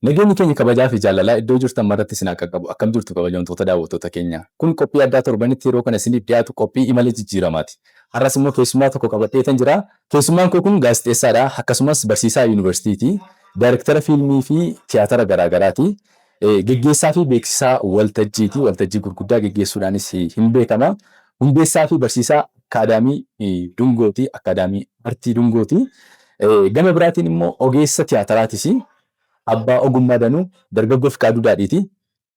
Nageenyi keenya kabajaa fi jaalalaa iddoo jirtan maratti isin akka qabu akkam jirtu kabajamtoota daawwattoota keenya. Kun qophii addaa torbanitti yeroo kana isiniif dhiyaatu qophii imala jijjiiramaati. Har'as immoo keessummaa tokko qabadheetan jira. Keessummaan koo kun gaazexeessaadha. Akkasumas barsiisaa yuunivarsiitii, daayirektara fiilmii fi tiyaatara garaagaraati. Geggeessaa fi beeksisaa waltajjiiti. Waltajjii gurguddaa geggeessuudhaanis hin beekama. Hundeessaa fi barsiisaa akaadaamii Dungooti. Akaadaamii Artii Dungooti. Gama biraatiin immoo ogeessa tiyaataraatis. Abbaa ogummaa danuu dargaggoo Fiqaaduu Daadhiiti.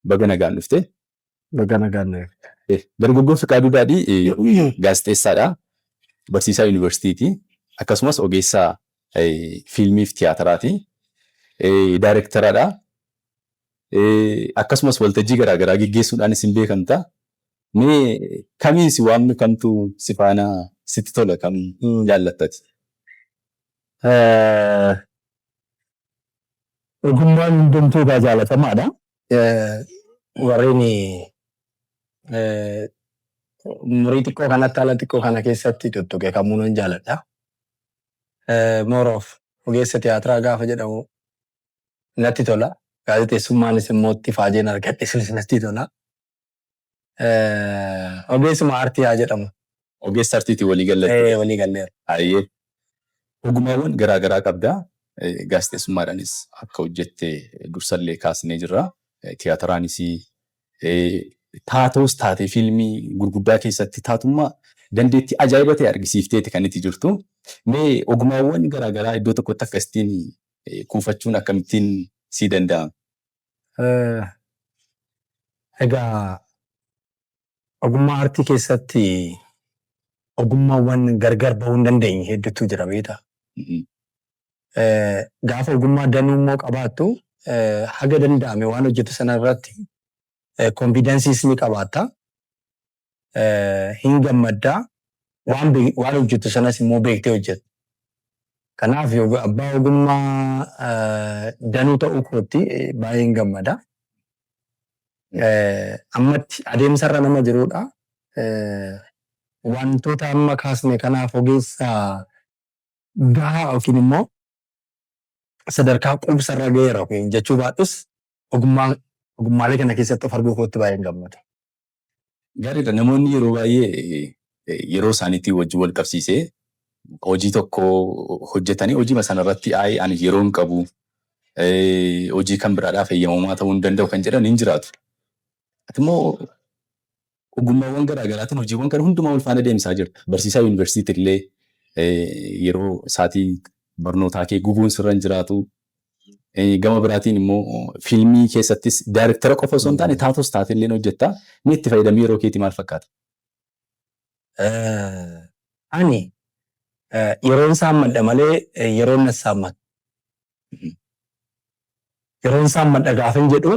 Baga nagaan dhufte. Baga nagaan dhufte. Dargaggoo Fiqaaduu Daadhii gaazexeessaadha. Barsiisaa yuunivarsiitiiti. Akkasumas ogeessa fiilmii fi tiyaataraati. Daayirektaraadha. Akkasumas waltajjii garaagaraa geggeessuudhaanis hin beekamta. Mee kamiin si waamnu kamtu si faana sitti tola kam jaallattati? Ogummaan hundumtuu jaalatamaadha. Warreen umurii xiqqoo kanatti haala xiqqoo kana keessatti tuttuqe kamuu nan jaaladha. Moroof ogeessa tiyaatiraa gaafa jedhamu natti tola. Gaazexeessummaanis immoo itti faajeen argadhe sunis natti tola. Ogeessuma artii haa jedhamu. Ogeessa artiitii walii gallatte. Walii galleera. Ayyee. Ogummaawwan garaagaraa qabdaa. Gaazexeessummaadhaanis akka hojjette dursallee kaasnee jirra. Tiyaataraanis taatoos taatee fiilmii gurguddaa keessatti taatummaa dandeettii ajaa'iba ta'e argisiifteeti kan itti jirtu. Mee ogummaawwan garaagaraa iddoo tokkotti akkasitiin kuufachuun akkamittiin sii danda'ama? Egaa ogummaa artii keessatti ogummaawwan gargar bahuu hin dandeenye hedduutu jira beektaa? Gaafa ogummaa danuu immoo qabaattu haga danda'ame waan hojjetu sana irratti konfidensiis ni qabaatta. Hin gammaddaa. Waan hojjetu sanas immoo beektee hojjetta. Kanaaf abbaa ogummaa danuu ta'uu kootti baay'ee hin gammada. Ammatti adeemsarra nama jirudha. Wantoota amma kaasne kanaaf ogeessa gahaa yookiin immoo sadarkaa qubsarra ga'eera jechuu baadhus ogummaalee kana keessatti of arguu kootti baay'ee hin gammada. Gaariidha. Namoonni yeroo baay'ee yeroo isaaniitti wajjin wal qabsiisee hojii tokko hojjetanii hojii sanarratti ani yeroo hin qabu hojii kan biraadhaaf eeyyamamaa ta'uu hin danda'u kan jedhan hin jiraatu. Ati immoo ogummaawwan garaagaraatiin hojiiwwan kana hundumaa wal faana deemsaa jirta. Barsiisaa yuunivarsiitii illee yeroo isaatii barnootaa kee gubuun sirra hin jiraatu. Gama biraatiin immoo fiilmii keessattis daayirektara qofa osoo hin taane taatoos taatee illee hojjetta. Mee itti fayyadamii yeroo keetii maal fakkaata? Ani yeroon saammadha malee yeroon na saammata. Yeroon saammadha gaafa hin jedhu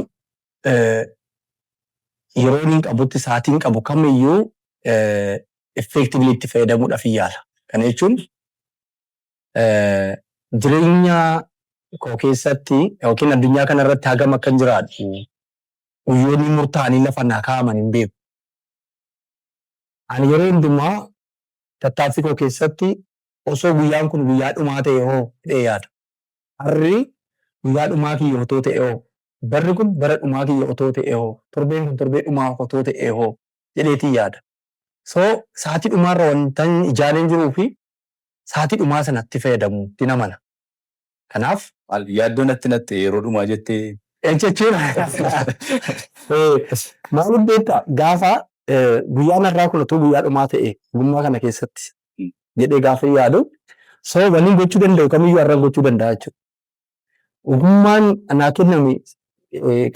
yeroon hin qabutti sa'aatiin qabu kamiyyuu effektiivli itti fayyadamuudhaaf hin yaala. Kana jechuun jireenya koo keessatti yookiin addunyaa kanarratti hagam akkan jiraadhu guyyoonni murtaa'anii lafa naa kaa'aman hin beeku. Ani yeroo hundumaa tattaaffii koo keessatti osoo guyyaan kun guyyaa dhumaa ta'e hoo jedhee yaada. Harri guyyaa dhumaa kiyya otoo ta'e hoo, barri kun bara dhumaa kiyya otoo ta'e hoo, torbeen kun torbee dhumaa otoo ta'e hoo jedheetii yaada. So sa'aatii dhumaarra wanta ijaaleen jiruu fi sa'aatii dhumaa sanatti fayyadamu itti namana. Kanaaf yaaddoon natti yeroo dhumaa jettee jechuun maal beektaa gaafa guyyaan har'aa kun otoo guyyaa dhumaa ta'e ogummaa kana keessatti jedhee gaafa yaadu so waliin gochuu danda'u kamiyyuu har'a gochuu danda'a jechuudha. Ogummaan anaa kenname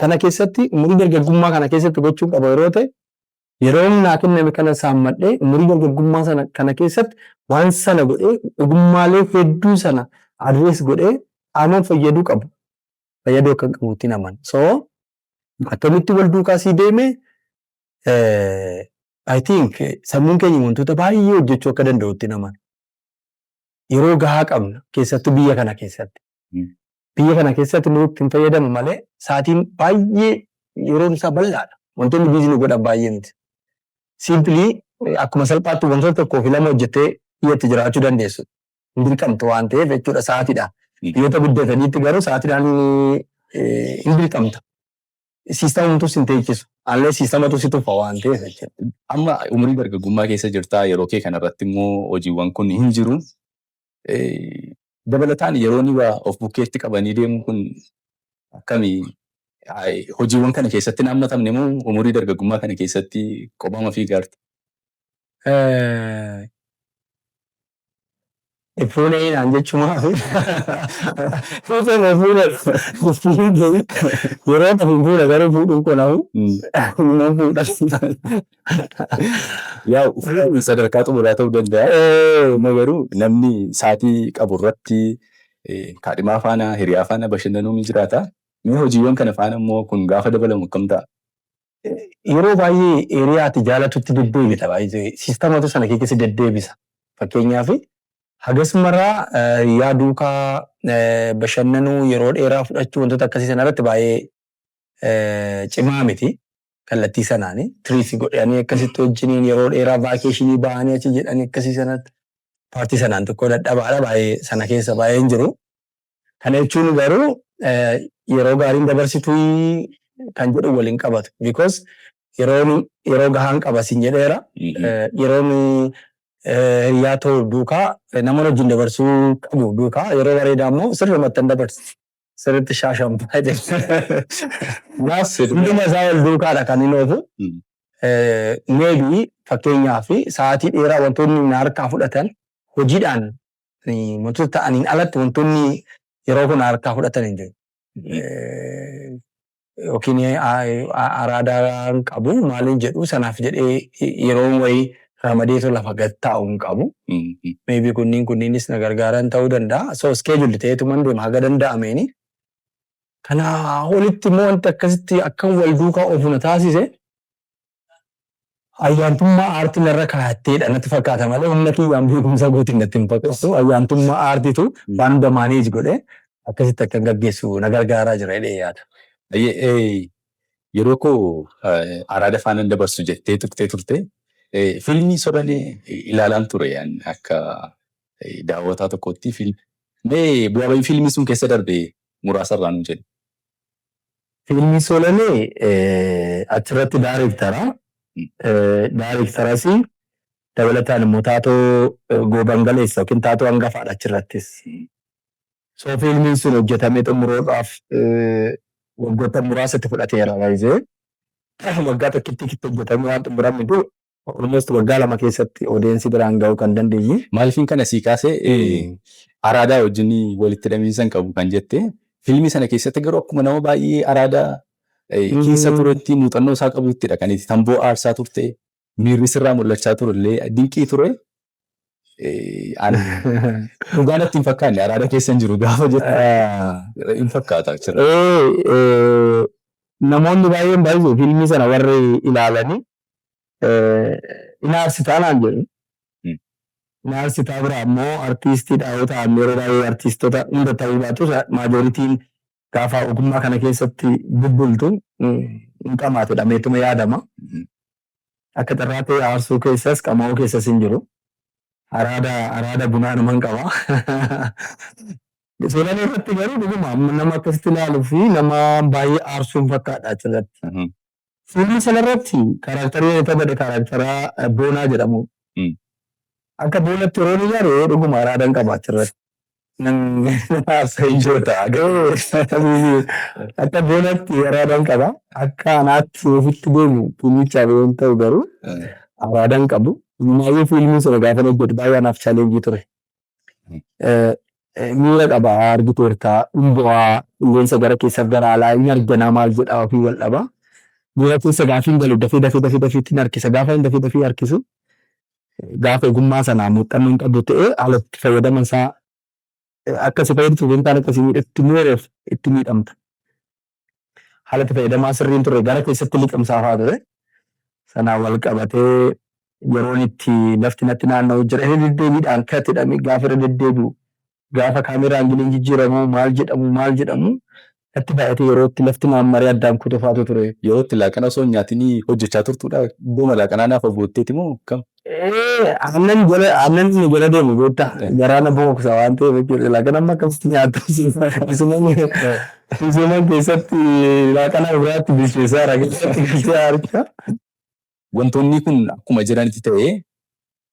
kana keessatti umurii dargaggummaa kana keessatti gochuun qaba yeroo ta'e yeroo naa kenname kana saammadhee umurii dargaggummaa sana kana keessatti waan sana godhee ogummaalee hedduu sana adrees godhee aannan fayyaduu qabu. Fayyaduu akka qabuutti naman. So akkamitti wal duukaa sii deeme I think sammuun keenya wantoota baay'ee hojjechuu akka danda'utti naman. Yeroo gahaa qabna keessattuu biyya kana keessatti. Biyya kana keessatti nuti ittiin fayyadamu malee sa'aatiin baay'ee yeroon isaa bal'aadha. Wantoonni biizinii godhan baay'ee miti. Simpilii akkuma salphaatti wantoota tokkoo fi lama hojjettee iyyatti jiraachuu dandeessu. Hin dirqamtu waan ta'eef jechuudha sa'aatiidha. Biyyoota guddataniitti garuu sa'aatiidhaan hin dirqamta. Siistamumtu sin teechisu. Allee siistamatu si tufa waan ta'eef jechuudha. Amma umurii dargaggummaa keessa jirtaa yeroo kee kanarratti immoo hojiiwwan kun hin jiru. Dabalataan yeroo inni of bukkeetti qabanii deemu kun akkamii hojiiwwan kana keessatti naammatamne moo umurii dargaggummaa kana keessatti qophama fi gaarta? Fuunee naan jechumaa yeroo tafi fuudha garuu fuudhuun konamu nan fuudha. Yaa sadarkaa xumuraa ta'uu danda'a. Garuu namni saatii qabu irratti kaadhimaa faana hiriyaa faana bashannanuun ni jiraata. Mee hojiiwwan kana faana immoo kun gaafa dabalamu akkam ta'a? Yeroo baay'ee hiriyaati jaalatutti deddeebita baay'ee siistamatu sana keessatti deddeebisa. Fakkeenyaaf hagasmaraa yaa duukaa bashannanuu yeroo dheeraa fudhachuu wantoota akkasii sana irratti baay'ee cimaa miti. Kallattii sanaani tiriifi godhanii akkasitti wajjiniin yeroo dheeraa vaakeeshinii bahanii achi jedhanii akkasii sanatti paartii sanaan tokko dadhabaadha baay'ee sana keessa baay'ee hin jiru. Kana jechuun garuu yeroo gaariin dabarsituu kan jedhu waliin qabatu. Because yeroo gahaan qabasin jedheera. Yeroon hiriyaa ta'u duukaa namoonni wajjin dabarsuu qabu duukaa yeroo bareedaa immoo sirriimatti hin dabarsi. Sirriitti shaashamaa jechuudha. Hunduma isaa wal duukaadha kan inni oofu. Meebii fakkeenyaaf sa'aatii dheeraa wantoonni na harkaa fudhatan hojiidhaan wantoota ta'aniin alatti wantoonni yeroo kun harkaa fudhatan hin jiru. Yookiin araadaan qabu maaliin jedhu sanaaf jedhee yeroo wayii ramadeetu lafa gad taa'u hin qabu. Meebii kunniinis na gargaaran ta'uu danda'a. So iskeejulli ta'eetuman deema haga danda'ameeni. Kana walitti immoo wanti akkasitti akkam wal duukaa oofu na taasise ayyaantummaa aartii narra kaa'atteedha natti fakkaata malee humna kiyyaan beekumsa gootiin natti hin fakkaatu. Ayyaantummaa aartiitu waan damaaneej godhee akkasitti akka gaggeessu na gargaaraa jira jedhee yaada. Yeroo koo araada faana dabarsu jettee turte fiilmii soranee ilaalaan ture akka daawwataa tokkotti fiilmii. Mee bu'aa bahii fiilmii sun keessa darbe muraasarraa nu jedhu. Fiilmii Solanee achirratti daayirектara. Daayirektaras dabalataan immoo taatoo goobangaleessa yookiin taatoo hangafaadha achirrattis. So fiilmiin sun hojjetamee xumuruudhaaf waggoota muraasatti fudhateera baay'ee. Waggaa tokkitti hojjetamee waan xumurame iddoo almost waggaa 2 keessatti odeensi biraan ga'uu kan dandeenye. Maaliifin kana sii kaasee araadaa wajjin walitti hidhamiinsa qabu kan jette. Fiilmii sana keessatti garuu akkuma nama baay'ee araadaa keessa turetti muuxannoo isaa qabuttidha kan itti tamboo aarsaa turte miirri sirraa mul'achaa turellee dinqii ture. Dhugaan itti hin fakkaanne araada keessa hin jiru gaafa jette hin fakkaata jira. Namoonni baay'een baay'ee fiilmii sana warri ilaalanii in aarsitaa naan jedhu. Naarsitaa biraa immoo artiistii dhaawwataa yeroo baay'ee artiistota hunda ta'uu baatu maajoritiin gaafa ogummaa kana keessatti bubbultu hin qamaatudha meetuma yaadama. Akka xarraatee aarsuu keessas qamaa'uu keessas hin jiru. Araada bunaa naman qaba. Solan irratti garuu dhuguma nama akkasitti ilaaluu fi nama baay'ee aarsuun fakkaata achirratti. Fiilmii sanarratti kaaraaktarii taphate kaaraaktaraa Boonaa jedhamu. Akka boonatti yeroo ni ijaare dhuguma araadaan qaba achirratti. Akka boonatti araadaan qaba. Akka anaatti ofitti deemu fiilmichaaf yoo ta'u garuu araadaan qabu. Baay'ee fiilmiin sana gaafa hojjetu baay'ee anaaf chaalenjii ture. Miira qaba argiteerta bu'aa qilleensa gara keessaaf gara alaa inni arganaa maal jedhaa ofii wal dhaba. Miira keessa gaafa hin galu dafee ittiin harkisa gaafa hin dafee harkisu. Gaafa ogummaa sanaa muuxannoo hin qabdu ta'ee alatti fayyadaman isaa akkasi fayyadatu hin taane akkasii miidhatti miireef itti miidhamta. Haalatti fayyadamaa sirriin ture gara keessatti liqamsaa fa'aa ture. Sanaan wal qabatee yeroon itti lafti natti naanna'u jira. Inni deddeebiidhaan katidhame gaafa irra deddeebi'u gaafa kaameraan giliin jijjiiramu maal jedhamu natti baay'atee yeroo itti lafti naammaree addaan kutufaatu ture. Yeroo itti laaqana osoo nyaatinii hojjechaa turtuudha. Booma laaqanaa naaf abbootteeti moo kam? aannan ni jala deemu beektaa garaana boqosa waan ta'eef jechuudha laaqana amma akkasitti nyaatu isuman keessatti laaqana biraatti bilcheessaa rakkatti galchee harka. Wantoonni kun akkuma jiranitti ta'ee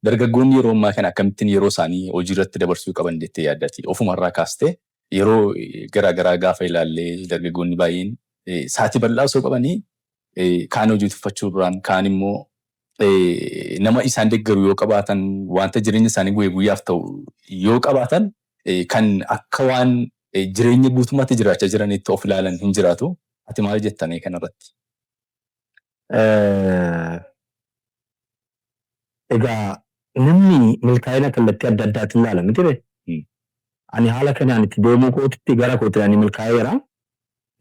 dargaggoonni yeroo ammaa kana akkamittiin yeroo isaanii hojii irratti dabarsuu qaban jettee yaaddati? Ofumarraa kaastee yeroo garaagaraa gaafa ilaallee dargaggoonni baay'een sa'aatii bal'aa osoo qabanii kaan hojii tuffachuu biraan kaan immoo nama isaan deeggaru yoo qabaatan wanta jireenya isaanii guyyaaf ta'u yoo qabaatan kan akka waan jireenya guutummaatti jiraachaa jiranitti of ilaalan hin jiraatu. Ati maal jettanii kanarratti? Egaa namni milkaa'ina kallattii adda addaatiin ilaala miti ree? Ani haala kanaan itti deemuu kootitti gara kootiin ani milkaa'eera.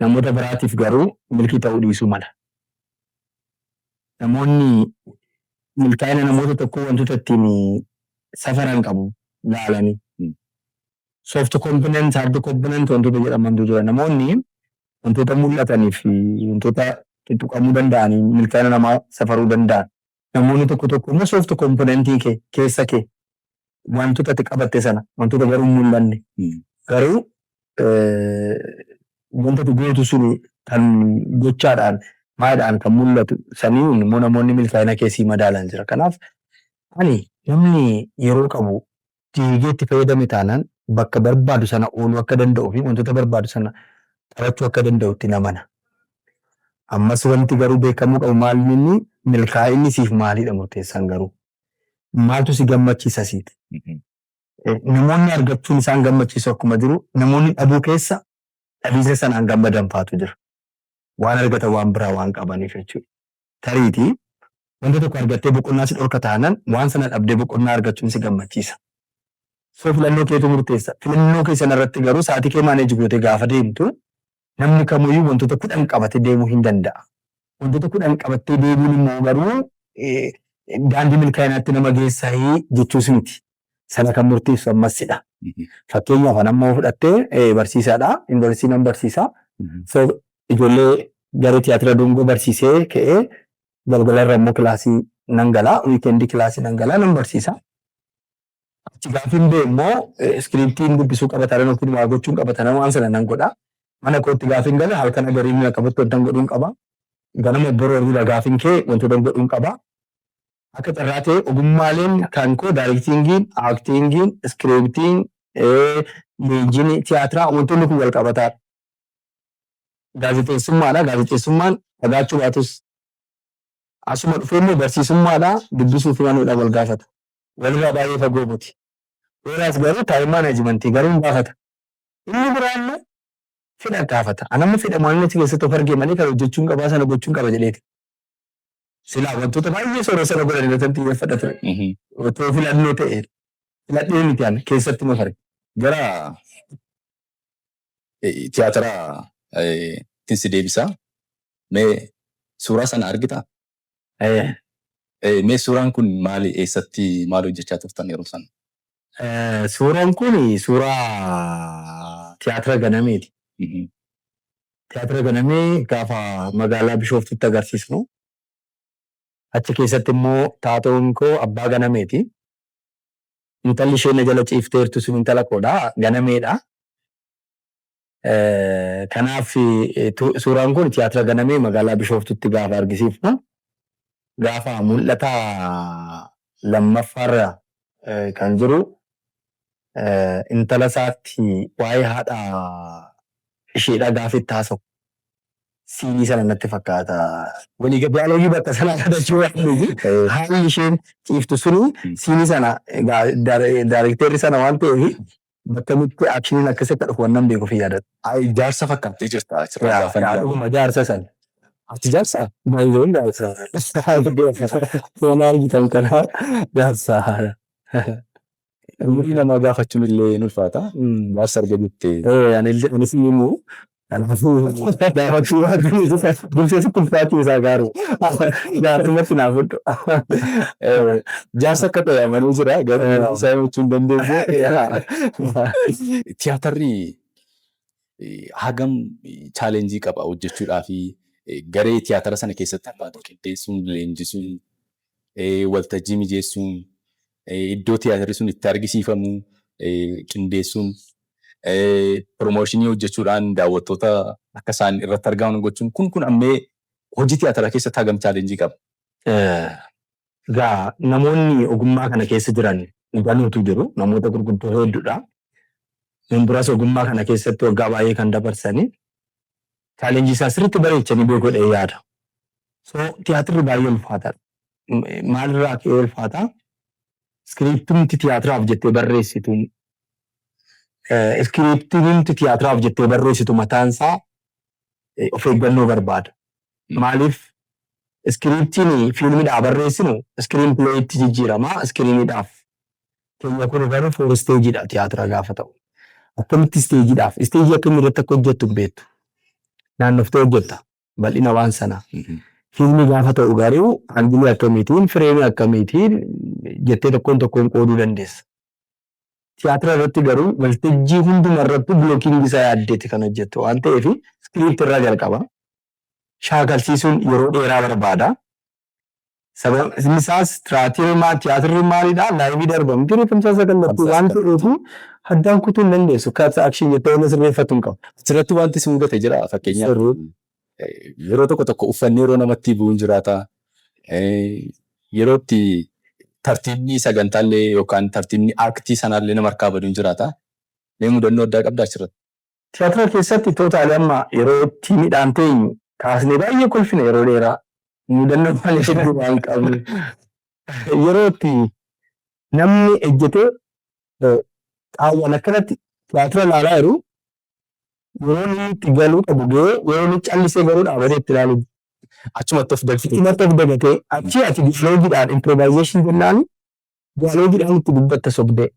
Namoota biraatiif garuu milkii ta'uu dhiisuu mala. Namoonni milkaa'ina namoota tokkoo wantoota ittiin safaran qabu ilaalanii. Soft component, hard component wantoota jedhamantu jira. Namoonni wantoota mul'atanii fi wantoota tuttuqamuu danda'anii milkaa'ina namaa safaruu danda'an. Namoonni tokko tokko immoo soft componentii keessa kee wantoota ati qabatte sana wantoota garuu hin mul'anne garuu wanta ati gootu sun kan gochaadhaan maadhaan kan mul'atu saniin immoo namoonni milkaa'ina keessii madaalan jira. Kanaaf ani namni yeroo qabu diigeetti fayyadame taanaan bakka barbaadu sana ooluu akka danda'uu fi wantoota barbaadu sana qabachuu akka danda'utti namana. Ammas wanti garuu beekamuu qabu maal inni milkaa'inni siif maalidha murteessaan garuu maaltu si gammachiisa siiti. Namoonni argachuun isaan gammachiisu akkuma jiru namoonni dhabuu keessa dhabiisa sanaan gammadan faatu jira. Waan argatan waan biraa waan qabaniif jechuudha. Tariitii wanta tokko argattee boqonnaa si dhorka taanaan waan sana dhabdee boqonnaa argachuun si gammachiisa. So filannoo keetu murteessa. Filannoo keessan irratti garuu sa'aatii kee maaneeji gootee gaafa deemtu namni kamiyyuu wantoota 10 qabatee deemuu hin danda'a. Wantoota 10 qabattee deemuun immoo garuu daandii milkaa'inaatti nama geessaa jechuus miti. Sana kan murteessu ammasidha. Fakkeenyaaf amma fudhattee barsiisaadha. Yuunivarsiitii nan barsiisa. So ijoollee gara tiyaatira dungoo barsiisee ka'ee galgala irra immoo kilaasii nan galaa. Wiikeendii kilaasii nan galaa nan barsiisa. Achi gaafiin bee immoo iskiriiptiin dubbisuu qabatan yookiin waa gochuun qabatan waan sana nan godha. Mana kootti gaafiin gala halkan agarii mi'a qabatu wantan godhuun qaba. Ganama boroo gaafiin kee wantoota godhuun qaba. Akka carraa ta'e ogummaaleen kan koo daayrektiingiin, aaktiingiin, iskiriiptiin, leenjiin tiyaatiraa wantoonni kun wal qabataadha. Gaazexeessummaadha. Gaazexeessummaan fagaachuu baatus asuma dhufee immoo barsiisummaadha. Dubbisuu fi manuudha wal gaafata. Walirraa baay'ee fagoo miti. Dheeraas garuu taa'im maanajimentii garuu hin gaafata. Inni biraallee fedha gaafata. Anamma fedha maalitti keessatti of argee malee kan hojjechuun qabaa sana gochuun qaba jedheeti. Silaa wantoota baay'ee soorata sana godhan irratti xiyyeeffadha ture. Otoo filannoo ta'e filadhee miti aan keessatti nu farge. Gara tiyaatira tinsi deebisaa. Mee suuraa sana argitaa? Mee suuraan kun maali eessatti maal hojjechaa turtan yeroo sana? Suuraan kun suuraa tiyaatira ganameeti. Tiyaatira ganamee gaafa magaalaa Bishooftutti agarsiisnu. Achi keessatti immoo taatoon koo abbaa ganameeti. Intalli ishee na jala ciifteertu sun intala koodha. Ganameedha. Kanaaf suuraan kun tiyaatira ganamee magaalaa Bishooftutti gaafa argisiifnu. Gaafa mul'ata lammaffaarra kan jiru intala isaatti waa'ee haadha isheedha gaafa itti haasa'u. Siinii sana natti fakkaata. Walii gabbaalii bakka sanaa kadhachuu haalli isheen ciiftu suni siinii sana daayirekteerri sana waan ta'eef bakka mitti aakshiniin akkasii akka dhufu wannan beekuuf yaadata. Jaarsa fakkaattee jirta. Dhuguma jaarsa sana. Ati jaarsa? Baay'ee jaarsa. Waan argitan kana jaarsa. Umurii namaa gaafachuun illee ni ulfaata. Jaarsa arga jettee. Anis immoo kanaafuu gaafachuu bulcheessi kulfaatii isaa gaaru. Jaarsumatti naaf hodhu. Jaarsa akka ta'e amanuu jira. Garuu isaa himachuu hin dandeenye. Tiyaatarri hagam chaalenjii qaba hojjechuudhaa fi garee tiyaatara sana keessatti qindeessuun leenjisuun waltajjii mijeessuun, iddoo tiyaatirri sun itti argisiifamu qindeessuun, piroomooshinii hojjechuudhaan daawwattoota akka isaan irratti argaman gochuun kun ammee hojii tiyaatiraa keessatti hagam chaalenjii qaba. Egaa namoonni ogummaa kana keessa jiran hubanuutu jiru. Namoota gurguddoo hedduudha. Duras ogummaa kana keessatti waggaa baay'ee kan dabarsanii chaalenjii isaa sirriitti bareechanii beekuudhaan yaada. So tiyaatirri baay'ee ulfaataadha. Maalirraa ka'ee ulfaataa? Iskiriiptimti tiyaatiraaf jettee barreessitu. Iskiriiptimti tiyaatiraaf jettee barreessitu mataan isaa of eeggannoo barbaada. Maaliif iskiriiptiin fiilmiidhaa barreessinu iskiriin pileeyitti jijjiiramaa iskiriiniidhaaf. Keenya kun garuu foor isteejiidha tiyaatira gaafa ta'u. Akkamitti isteejiidhaaf? Isteejii akkamii irratti akka hojjettu beektu. Naannoftee hojjetta. Bal'ina waan sanaa. Fiilmii gaafa ta'u garuu angilii akkamiitiin, fireemii akkamiitiin jettee tokkoon qooduu dandeessa. Tiyaatira irratti garuu waltajjii hunduma irratti bilookiingi isaa yaaddeetti kan hojjettu waan ta'eef iskiriiptii irraa jalqaba. Shaakalsiisuun yeroo dheeraa barbaada. Sababni isaas tiyaatirri maalidhaa? Laayivii darbamti rifeensa sagallattuu waan ta'eef addaan kutuu hin dandeessu. Kaasa akshiin jettee waan sirreeffatu hin qabu. Asirratti wanti si mudate jira fakkeenyaaf. Yeroo tokko uffanni yeroo namatti bu'uun jiraata. Yeroo itti tartiibni sagantaallee yookaan tartiibni aaktii sanaallee nama harkaa baduun jiraata. Mee mudannoo addaa qabdaa achirratti? Tiyaatira keessatti tootaalii amma yeroo itti midhaan teenyu kaasnee baay'ee kolfina yeroo dheeraa. Mudannoo malee hedduu waan qabu. Yeroo itti namni ejjetee qaawwan akkanatti tiyaatira ilaalaa jiru yeroo inni itti galuu qabu gahee yeroo inni callisee garuu dhaabatee itti ilaalu. Achumatti of dagatee. Achumatti of dagatee achii ati dialoogiidhaan improovaayizeeshinii jennaan dialoogiidhaan itti dubbatta sobdee.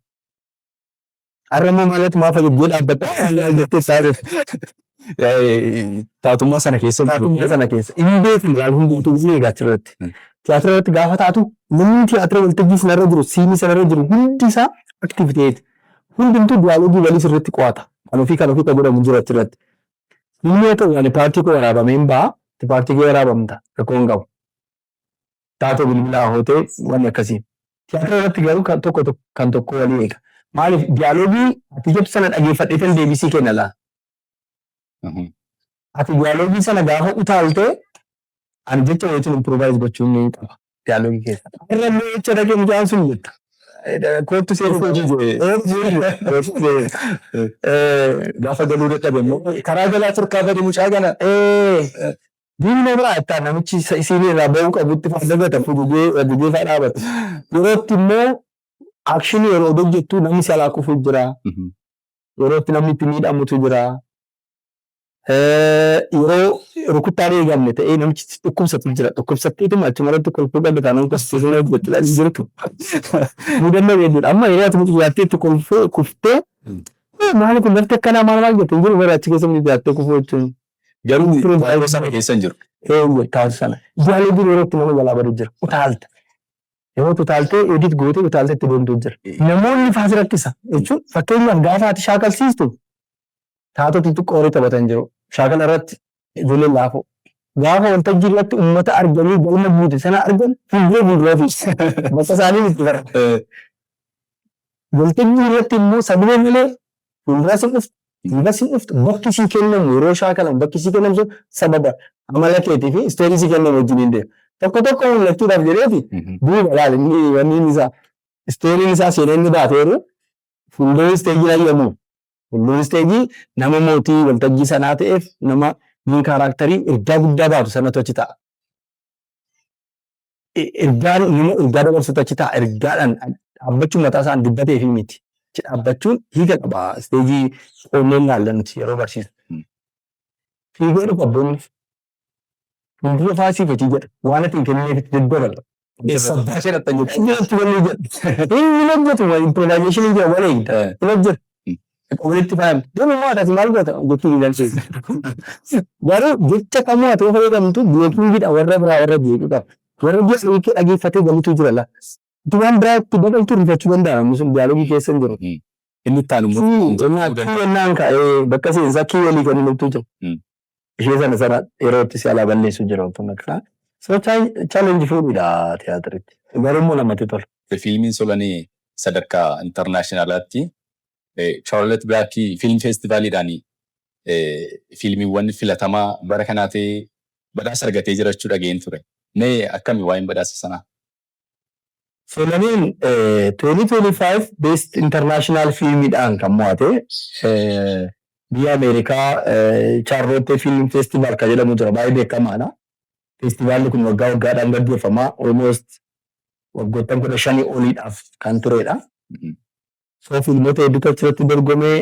Har'ammoo maalatu maafa jettee dhaabbatta jettee saareef. Taatummaa sana keessa. Taatummaa sana keessa. Inni beeku yaal hundumtuu ni egaa achirratti. Tiyaatira irratti gaafa taatu namni tiyaatira waltajjii sanarra jiru siinii sanarra jiru hundi isaa aktiiviteeti. Hundumtuu diyaaloogii walii sirriitti qo'ata. Kan ofii kan godhamu jira achirratti. Inni yoo ta'u yaani paartii koo waraabamee hin ba'a. Paartii koo waraabamta. Rakkoo hin qabu. Taatoo bilbilaa hootee wanni akkasii. Tiyaatira irratti garuu kan tokko walii eega. Maaliif diyaaloogii ati jettu sana dhageeffadheetan deebisii kenna laa. Ati diyaaloogii sana gaafa utaaltee ani jecha wayituun improovaayiz gochuun ni qaba diyaaloogii keessa. Irra illee jecha dhagee mucaan sun jetta. Kootu seeruu gaafa galuu dadhabe immoo karaa galaa turkaa bade mucaa gana. Diinuma biraa ittaan namichi isiin irraa ba'uu qabutti fayyadamata fudugee fa'aa dhaabata. Yerootti immoo akshinii yeroo hojjettu namni si alaa kufuuf jira. Yerootti namni itti miidhamutu jira. Yeroo rukuttaan eegamne ta'ee namichi dhukkubsatu jira. Dhukkubsatteetuma achumarratti kolfuu qabda taanaan gostiisuun hojjettudha jirtu. Mudannoo hedduudha. Amma yeroo ati mucaa jaattee itti kolfuu kuftee maali kun lafti akkanaa maal jettu jiru bara achi keessa mucaa jaattee kufuu jechuun. Garuu taatoo sana keessa hin jiru. Taatoo sana. Diyaaloogii yerootti nama jalaa badu jira. Utaalta. Yeroo utaaltee edit gootee utaaltee itti deemtu jira. Namoonni faasii rakkisa jechuun fakkeenyaaf gaafa ati shaakalsiistu taatoo xixiqqoo horii taphatan jiru. Shaakala irratti ijoolleen laafoo. Gaafa waltajjii irratti uummata arganii galma guute sana argan fuulduree fi bakka isaanii itti bara. Waltajjii irratti immoo sagalee malee fuuldura si dhuftu. Bakki dhuftu bakki sii kennamu yeroo shaakalan bakki sii kennamu sun sababa amala keetii fi istoorii sii kennamu wajjin hin deemu. Tokko mul'achuudhaaf jedheeti duuba laal inni wanniin isaa istooriin isaa seenaa inni baateeru fuuldurri isteejii ayyamu. Fuuldurri isteejii nama mootii waltajjii sanaa ta'eef nama niin kaaraaktarii ergaa guddaa baatu sanatu achi ta'a. Ergaa dabarsutu achi ta'a. Ergaadhaan dhaabbachuun mataa isaan dubbatee fi miti. Dhaabbachuun hiika qaba. Isteejii qonneen laallan nuti yeroo barsiisu. Fiigee dhufa abboonni. Fuuldura faasii fatii jedha. Waan ati hin kenneef itti daddabala. Baashee dhattan jechuudha. Inni wanni jedha. Inni hojjetu improovaayizeeshinii jira wal eegda. Inni hojjetu. Walitti faayamte. Deemu moo ati maal goota gochuu ni dandeessu. Garuu jecha kamuu ati fayyadamtu beekumsidha warra biraa warra beeku qaba. Warra biraa hiikee dhageeffatee galuutu jira laa. Waan biraa itti dabaltu rifachuu danda'a. Sun diyaaloogii keessa hin jiru. Inni itti aanu immoo. Kiyyannaan kaa'ee bakka seensaa kiyyanii kan inni hubtuu jiru. Ishee sana yeroo itti si alaa balleessu jira wantoonni akkanaa. So challenge fuudhudha tiyaatiritti. Garuu namatti tola. Fiilmiin Solanii sadarkaa intarnaashinaalaatti Charlotte Black Film Festivaaliidhaan fiilmiiwwan filatamaa bara kanaa ta'ee badhaasa argatee jiraachuu dhageen ture. Mee akkami waa'een badhaasa sanaa? Solaniin 2025 Best International Filmiidhaan kan mo'ate biyya Ameerikaa Charlotte Film Festival kan jedhamu jira. Baay'ee beekamaadha. Festivaalli kun waggaa waggaadhaan gaggeeffama. Almost waggoottan 15 oliidhaaf kan turedha. So fiilmota hedduutu achirratti dorgomee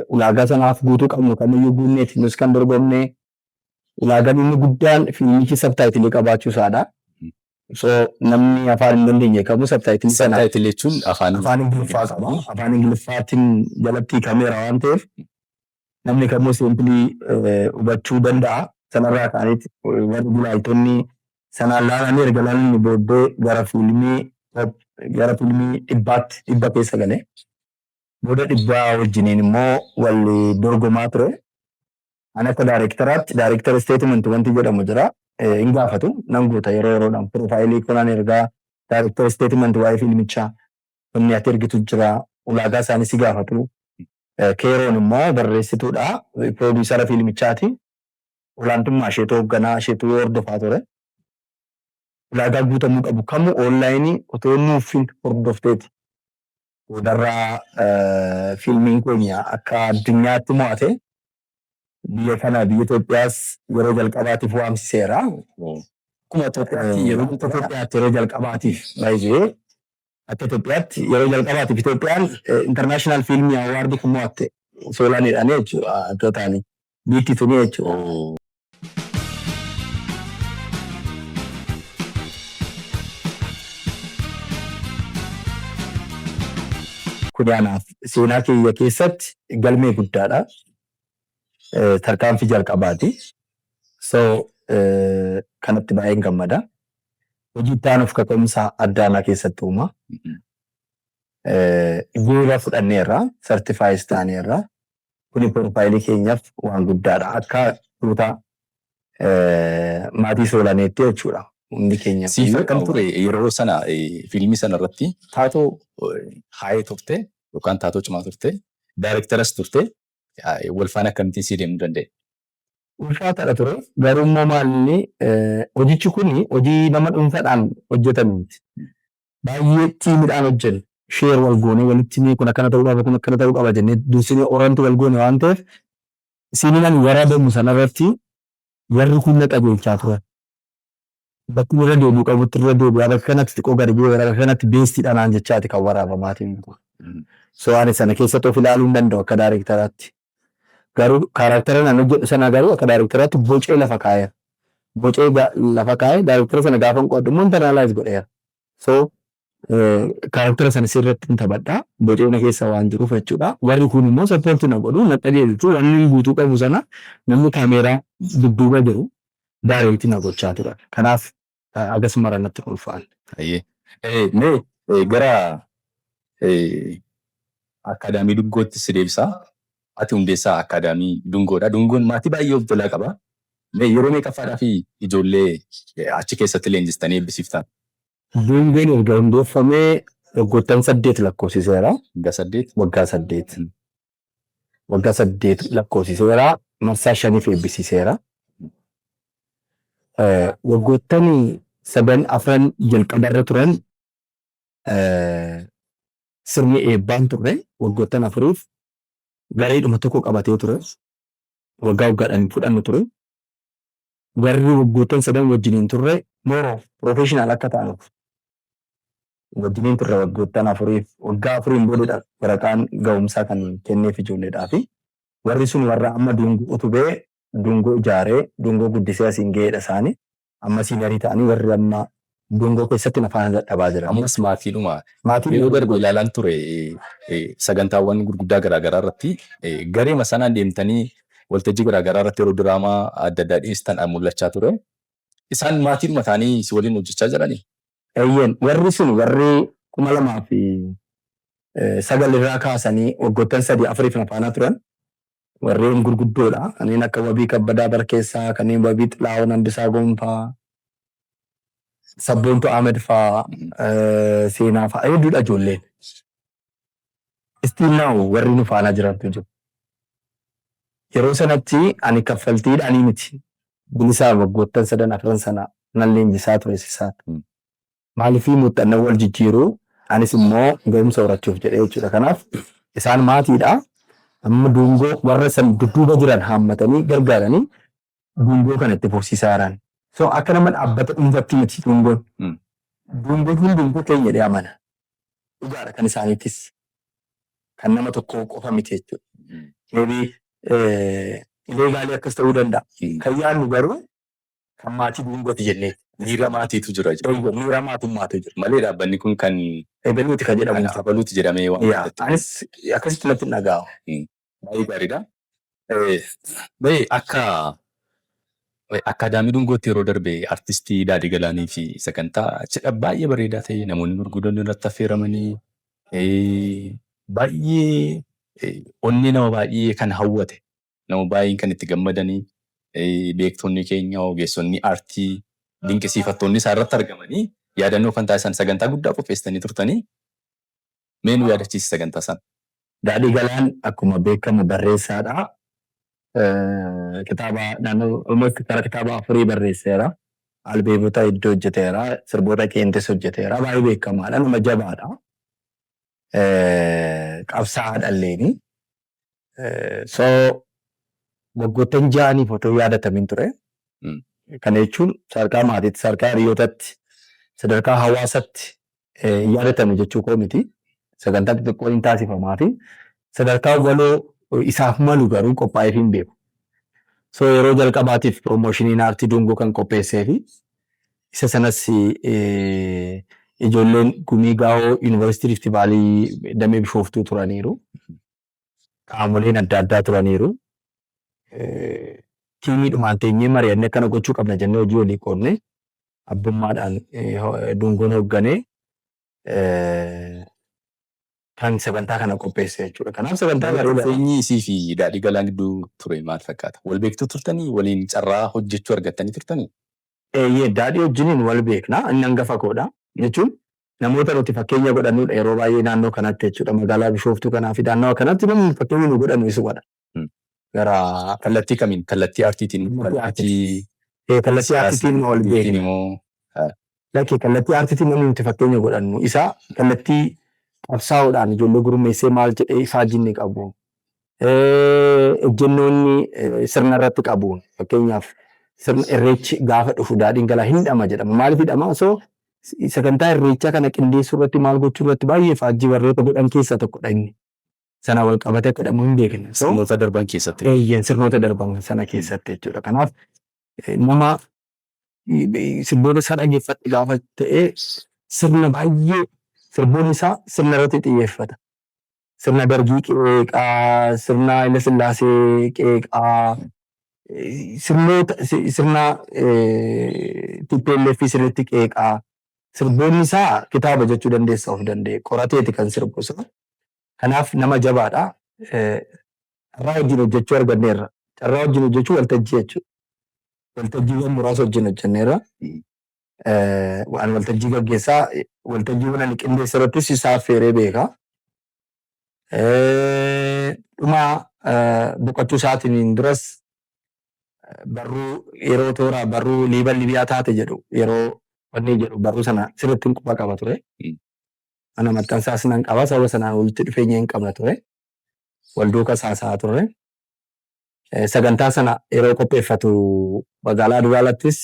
ulaagaa sanaaf guutuu qabnu kamiyyuu guunneeti nus kan dorgomne ulaagaan inni guddaan fiilmichi sabtaayitilii qabaachuu isaadha. So namni afaan hin dandeenye qabu sabtaayitilii sana. Sabtaayitilii jechuun afaan Ingiliffaa qaba. Afaan Ingiliffaatiin jalatti kameera waan ta'eef namni kamuu simpilii hubachuu danda'a. Sanarraa ka'aniiti warri gulaaltonni sanaan laalanii erga laalanii booddee gara fiilmii dhibba keessa galee. Booda dhibbaa wajjiniin immoo walli dorgomaa ture. Ani akka daayirektara isteetimentii wanti jedhamu jira. Hin gaafatu nan guuta yeroo yeroodhaan piroofaayilii kunaan ergaa daayirektara isteetimentii waa'ee fiilmichaa inni ati ergitu jira. Ulaagaa isaanii si gaafatu. Keeroon immoo barreessituudha. Pirooduusara fiilmichaati. Olaantummaa isheetu hoogganaa isheetu hordofaa ture. Ulaagaa guutamuu qabu kamuu onlaayinii otoo nuuf hordofteeti. Boodarraa fiilmiin keenya akka addunyaatti mo'ate biyya kana biyya Itoophiyaas yeroo jalqabaatiif waamsiseera. Akkuma Itoophiyaatti yeroo jalqabaatiif baay'ee akka Itoophiyaatti yeroo jalqabaatiif Itoophiyaan international fiilmii awaardii kun mo'atte Soolaaniidhaan jechuudha. Akka ta'anii biitti tuni jechuudha. Kudhaanaaf seenaa kiyya keessatti galmee guddaadha. Tarkaanfii jalqabaati. So kanatti baay'een gammada. Hojii itti aanuuf kaka'umsa addaanaa keessatti uuma. Geera fudhanneerra, sartifaayis taaneerra. Kuni piroofaayilii keenyaaf waan guddaadha. Akka tuutaa maatii Soolaaneetti jechuudha. Hundi keenya. Siif akkam ture yeroo sana fiilmii sana irratti taatoo haayee turte yookaan taatoo cimaa turte daayirektaras turte wal faana akkamittiin sii deemuu danda'e? Ulfaataadha ture. Garuu immoo maalli hojichi kuni hojii nama dhuunfaadhaan hojjetamu miti. Baay'ee tiimiidhaan hojjennu. Sheer wal goonee walitti himee kun akkana ta'uu qaba kun akkana ta'uu qaba jennee dursinee orantu wal goone waan ta'eef isiiniin waraabamnu sanarratti warri kun na qajeelchaa turan. Bakki irra deebi'u qabutti irra deebi'u akka kanatti xiqqoo gadi bu'ee akka kanatti beestiidhaan aan jechaati kan waraabamaatiin. So ani sana keessatti of ilaaluu hin danda'u akka daayirektaraatti. Garuu kaarakteera nan hojjedhu sana garuu akka daayirektaraatti bocee lafa kaa'eera. Bocee lafa kaa'ee daayirektara sana gaafa qooddu immoo internaalaayiz godheera. So kaarakteera sana sirriitti hin taphadhaa. Bocee na keessa waan jiruuf jechuudha. Warri kun immoo sappoortii na godhu na qajeelchu wanni guutuu qabu sana namni kaameeraa dudduuba jiru. Daareetti na gochaa tura. Kanaaf akkasuma irratti ulfaata. Mee gara akaadaamii Dungootti si deebisaa. Ati hundeessaa akaadaamii Dungoodha. Dungoon maatii baay'ee of jalaa qaba. Mee yeroo meeqaffaadhaa fi ijoollee achi keessatti leenjistanii eebbisiiftan? Dungoon erga hundeeffamee waggoottan 8 lakkoofsiseera. Waggaa 8. Waggaa 8 lakkoofsiseera. Marsaa 5 eebbisiiseera. Waggoottan 7-4 jalqabarra turan sirni eebbaan turre waggoottan 4 gareedhuma tokko qabatee ture. Waggaa waggaadhaan fudhannu ture. Garri waggoottan 7 wajjiniin turre mooroo professional akka ta'anuuf. Wajjiniin turre waggoottan 4 waggaa 4 boodadha waraqaan ga'umsaa kan kenneef ijoolleedhaafi. Warri sun warra amma dungoo utubee dungoo ijaaree dungoo guddisee asiin ga'eedha isaanii. Amma siigarii ta'anii warri amma dungoo keessatti nafaan dadhabaa jira. Ammas maatiidhuma. Yeroo darbu ilaalaan ture sagantaawwan gurguddaa garaagaraa irratti gareema sanaan deemtanii waltajjii garaagaraa irratti yeroo diraamaa adda addaa dhiyeessitan mul'achaa ture. Isaan maatiidhuma ta'anii si waliin hojjechaa jiranii? Eeyyeen warri sun warri 2009 irraa kaasanii waggoottan 3-4 nafaanaa turan. Warreen gurguddoodha. Kanneen akka Wabii Kabbadaa Barkeessaa, kanneen Wabii Xilaa'oon Hambisaa Gonfaa, Sabboontu Ahmed fa'aa, Seenaa fa'aa hedduudha ijoolleen. Still now warri nu faana jirantu jiru. Yeroo sanatti ani kaffaltiidhaanii miti. Bilisaa waggoottan 3 sana nan leenjisaa ture sisaan. Maaliifii muuxannoo wal jijjiiruu anis immoo ga'umsa horachuuf jedhee jechuudha. Kanaaf isaan maatiidha. Amma dungoo warra san dudduuba jiran haammatanii gargaaranii dungoo kanatti fufsiisaa jiran. So akka nama dhaabbata dhuunfatti miti dungoon. Dungoon kun dungoo keenya jedhee amana. Dhugaadha kan isaaniitis. Kan nama tokko qofa miti jechuudha. Maybe illegaalii akkas ta'uu danda'a. Kan yaadnu garuu kan maatii dungooti jennee. Miira maatiitu jira jechuudha. Miira maatummaatu jira. Malee dhaabbanni kun kan Ebeluuti kan jedhamu. Abaluuti jedhamee waan ta'eef. Anis akkasitti natti dhaga'u. Baay'ee gaariidha. Baay'ee akka Adaamii Dungootti yeroo darbe artistii Daadhii Galaanii fi sagantaa cidha baay'ee bareedaa ta'e namoonni gurguddoon irratti affeeramanii baay'ee onnee nama baay'ee kan hawwate nama baay'een kan itti gammadanii beektonni keenya ogeessonni aartii dinqisiifattoonni isaa irratti argamanii yaadannoo kan taasisan sagantaa guddaa qopheessanii turtanii meenuu yaadachiisi sagantaa sana. Daadhii Galaan akkuma beekamu barreessaadha. Kitaaba naannoo kitaaba 4 barreesseera. Albeemota hedduu hojjeteera. Sirboota qeenxes hojjeteera. Baay'ee beekamaadha. Nama jabaadha. Qabsaa'aadha illeeni. So waggoottan 6 otoo yaadatamin ture. Kana jechuun sadarkaa maatiitti, sadarkaa hiriyootatti, sadarkaa hawaasaatti yaadatamu jechuu koo miti. Sagantaa xixiqqoo hin taasifamaa fi sadarkaa waloo isaaf malu garuu qophaa'eef hin beeku. So yeroo jalqabaatiif piroomoshiniin aartii dungoo kan qopheessee fi isa sanas ijoolleen gumii gaa'oo yuunivarsiitii Rift Vaalii damee Bishooftuu turaniiru. Qaamoleen adda addaa turaniiru. Tiimiidhumaan teenyee mari'annee akkana gochuu qabna jennee hojii walii qoodne abbummaadhaan dungoon hoogganee kan sagantaa kana qopheesse jechuudha. Kanaaf sagantaa bareedaa. Feenyi isii fi Daadhii Galaan gidduu ture maal fakkaata? Wal beektuu turtanii? Waliin carraa hojjechuu argattanii turtanii? Daadhii wajjiniin wal beekna. Inni hangafa koodha. Jechuun namoota nuti fakkeenya godhannudha yeroo baay'ee naannoo kanatti jechuudha. Magaalaa Bishooftuu kanaa fi naannoo kanatti namni fakkeenya nu godhannu isu godha. Gara kallattii kamiin? Kallattii aartiitiin? Kallattii aartiitiin wal beekna. Lakkee kallattii aartiitiin namni nuti fakkeenya godhannu isaa kallattii qabsaa'uudhaan ijoollee gurmeessee maal jedhee ifaa jinni qabu. Ejjennoonni sirna irratti qabuun fakkeenyaaf sirna irreechi gaafa dhufu Daadhiin Galaa hin dhama jedhama. Maaliif hidhama? Osoo sagantaa irreechaa kana qindeessuu irratti maal gochuu irratti baay'ee faajjii warroota godhan keessaa tokkodha inni. Sana wal qabatee akka hidhamu hin beekne. Sirnoota darban keessatti. Sirnoota darban sana keessatti jechuudha. Kanaaf nama sirboota isaa dhaggeeffadhe gaafa ta'e sirna baay'ee sirboonni isaa sirna irratti xiyyeeffata. Sirna Dargii qeeqaa, sirna Haile Sillaasee qeeqaa, sirna TPLF sirriitti qeeqaa. Sirboonni isaa kitaaba jechuu dandeessa of danda'e. Qorateeti kan sirbu isaa. Kanaaf nama jabaadha. Carraa wajjin hojjechuu arganneerra. Carraa wajjin hojjechuu waltajjii jechuudha. Waltajjiiwwan muraasa wajjin hojjenneerra. Waan waltajjii gaggeessaa waltajjiiwwan ani qindeessa irrattis isaa affeeree beeka. Dhuma boqochuu isaatiin duras barruu yeroo toora barruu liiban libiyaa taate jedhu yeroo wanni jedhu barruu sana sirriitti hin quba qaba ture. Mana maxxansaas nan qaba sababa sanaan walitti dhufeenya hin qabna ture. Walduuka saasaa turre. Sagantaa sana yeroo qopheeffatu magaalaa Duwwaalattis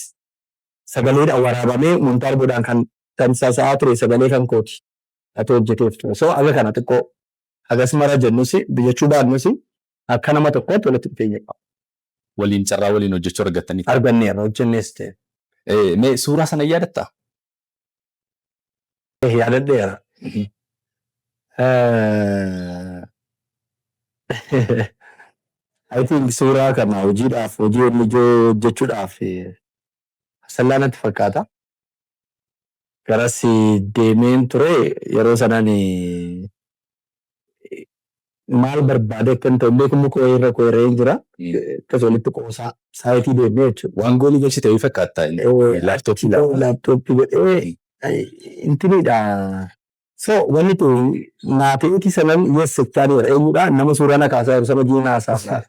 sagaleedhaan waraabamee muntaarboodhaan kan tamsaasaa ture sagalee kan kooti. Ati hojjeteef ture. So aga kana xiqqoo agas mara jennus biyyachuu baannus akka nama tokkootti walitti dhufeenya qaba. Waliin carraa waliin hojjechuu argattanii. Arganneerra hojjennees ta'e. Mee suuraa sana yaadatta? Yaadadheera. I think suuraa kana hojiidhaaf hojii ijoo hojjechuudhaaf sallaa natti fakkaata. Garas deemeen ture yeroo sanaan maal barbaade kan ta'u beekumu koo irra koo irra hin jira. Akkas walitti qoosaa saayitii deemee jechuudha. Waan goolii galchite wayii fakkaata. Laaptooppii lama. Laaptooppii godhee intiniidha. So wanni kun naafeeti sanan yeessachaaneera eenyudha nama suuraa na kaasaa jiru sama jiina haasaa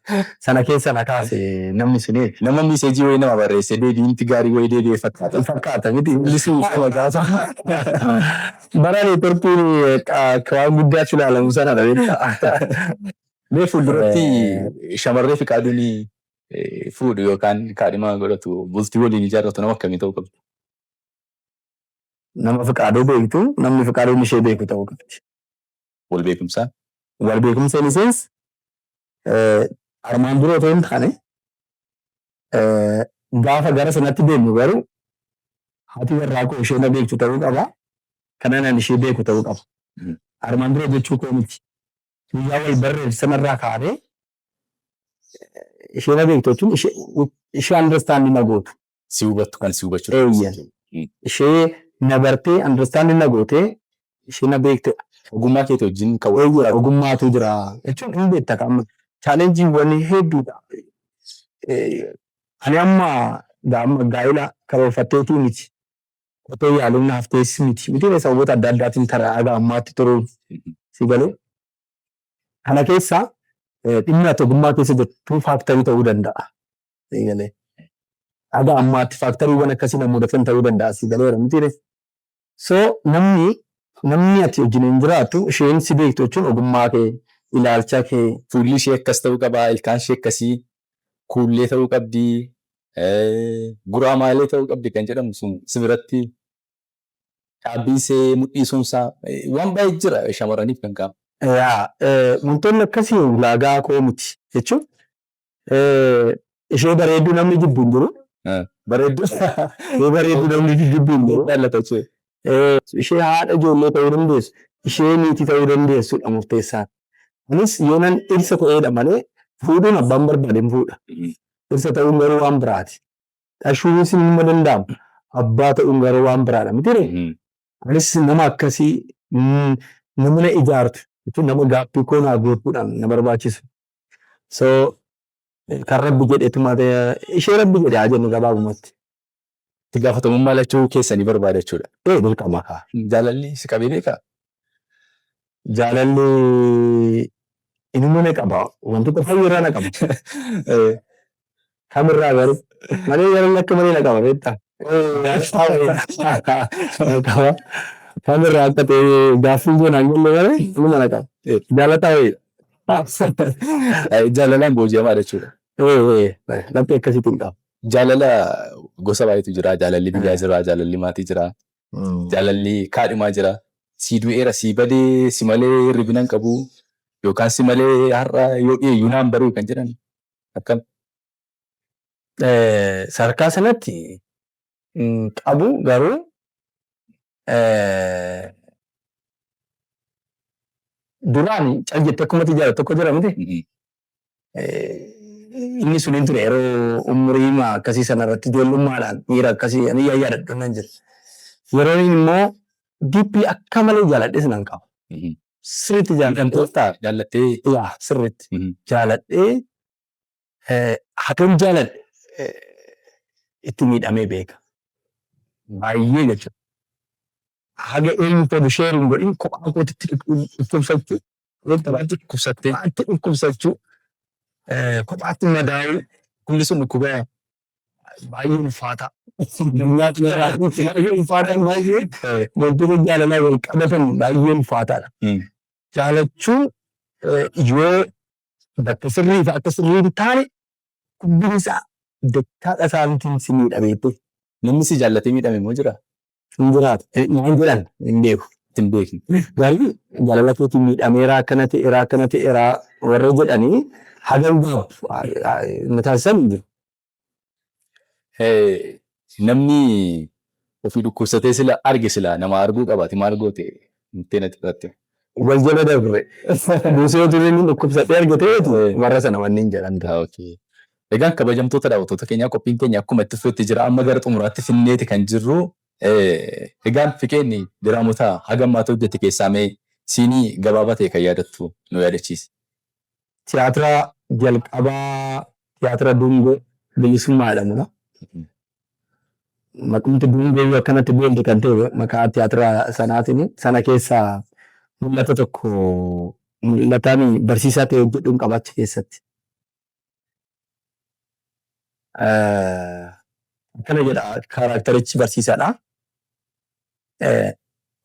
sana keessa na kaase namni suni Nama miseejii wayii nama barreesse deebiinti gaarii wayii deebi'ee fakkaata. fakkaata miti ingilisiin sama kaasa bara neetworkiin waan guddaatti ilaalamu sanadha beektaa. Mee fuulduratti shamarree fi qaaduun fuudhu yookaan kaadhima godhatu bultii waliin ijaarratu nama akkamii ta'uu qabdu? Nama fiqaaduu beektu namni fiqaaduun ishee beeku ta'uu qabdi. Wal beekumsaa? Wal beekumsa innis armaan dura otoo hin taane gaafa gara sanatti deemnu garuu haati warraa koo ishee na beektu ta'uu qaba. Kanaan ishee beeku ta'uu qaba. Armaan dura jechuu koo miti. Guyyaa wal barreef sanarraa kaanee ishee na beektu jechuun ishee understanding na gootu. Si hubattu kan si hubachuu Eeyyan. Ishee na bartee understanding na gootee ishee na beekte. ogummaa keetii wajjin Eeyyan ogummaatu jira jechuun hin beekta qaama. Chaalenjiiwwan hedduudha. Ani amma gaa'ila karoorfatteetii miti. Qotee yaaluun naaf teessi miti. Miti sababoota adda addaatiin taraa aga ammaatti turuun si galee. Kana keessaa dhimmi ati ogummaa keessa jirtu faaktarii ta'uu danda'a. Si galee. Aga ammaatti faaktariiwwan akkasii nama mudatan ta'uu danda'a si galeera miti. So namni ati wajjin hin jiraattu isheen si beektu jechuun ogummaa kee ilaalcha kee fuulli ishee akkas ta'uu qabaa, ilkaan ishee akkasii, kuullee ta'uu qabdi, guraamaalee ta'uu qabdi kan jedhamu sun si biratti dhaabbii ishee mudhiisuunsaa waan baay'ee jira shamarraniif kan qabu. Wantoonni akkasii ulaagaa koo miti jechuun ishee bareedduu namni jibbu hin jiru. Bareedduu namni jibbu hin jiru. Dhallata jechuu. Ishee haadha ijoollee ta'uu dandeessu, ishee niitii ta'uu dandeessudha murteessaan. Anis yoonan dhirsa ta'eedha malee fuudhuun abbaan barbaade hin fuudha. Dhirsa ta'uun garuu waan biraati. Dhashuunis hin danda'amu. Abbaa ta'uun garuu waan biraadha miti. Anis nama akkasii nama na ijaartu jechuun nama gaaffii koo naa guutuudhaan na barbaachisu. So kan rabbi jedhetu mataa ishee rabbi jedhe haa jennu gabaabumatti. Itti gaafatamummaa lachuu keessanii barbaada jechuudha. Dirqama. Jaalalli si qabee beekaa? Jaalalli inuma na qaba. Wantoota fayyirraa na qaba. Kamirraa garuu malee jaalalli akka malee na qaba beektaa. Kamirraa akka ta'e gaaffii goonaan galle malee inuma na qaba. Jaalataa wayii. Jaalalaan booji'amaa jechuudha. Laphee akkasiitiin qaba. Jaalala gosa baay'eetu jira. Jaalalli biyyaa jira, jaalalli maatii jira, jaalalli kaadhimaa jira. Si du'eera, si badee, si malee hirribina hin qabu yookaan si malee har'a yoo dhiyeeyyuu naan baruu kan jedhan akkam? Sarkaa sanatti qabu garuu duraan cal jettee akkumatti jaalatu tokko jira miti. Inni sun hin ture yeroo umurii akkasii sanarratti ijoollummaadhaan dhiira akkasii ani yaadadhu nan jira. Yeroo immoo dippii akka malee jaaladhee sinan qaba. Sirriitti Jaallattee sirriitti jaaladhee hagam jaaladhe itti miidhamee beeka. Baay'ee jechuudha. Haga eenyu ta'u sheeruun godhin kophaa kootitti dhukkubsachuu. dhukkubsattee Waanti dhukkubsachuu kophaatti madaa'uu kulli sun dhukkubee baay'ee ulfaata. Nyaatni baay'ee ulfaata baay'ee wantoota jaalalaa wal qabatan baay'ee ulfaataadha. Jaalachuun yoo bakka sirrii fi akka sirrii hin taane gubbin isaa dattaadha isaaniitiin si miidhameetti. namni si jaallatee miidhame immoo jira. Hin jiraatu. Waan jedhan hin beeku. Ittiin beekni. Garuu jaalala kootiin miidhameera akkana ta'eera warra jedhanii hagam gaafu mataasisan hin jiru. Namni ofii dhukkubsatee sila arge sila nama arguu qabaate maal goote murtee natti fudhatte. Wal jala darbe. Buusee otoo inni dhukkubsatee argateetu warra sana wanni hin jedhan. Egaan kabajamtoota daawwattoota keenyaa qophiin keenya akkuma itti fufetti jira amma gara xumuraatti finneeti kan jirru. Egaan Fiqeen diraamota hagammaata hojjette keessaa mee siinii gabaabaa ta'e kan yaadattu nu yaadachiisi. tiyaatira jalqabaa tiyaatira Dungoo bilisummaa jedhamudha. Maqumti Dungoo akkanatti beelli kan ta'e maqaa tiyaatira sanaatiin sana keessaa mul'ata tokko mul'ataan barsiisaa ta'e hojjechuun qabaachi keessatti. Akkana jedha kaarakterichi barsiisaadha.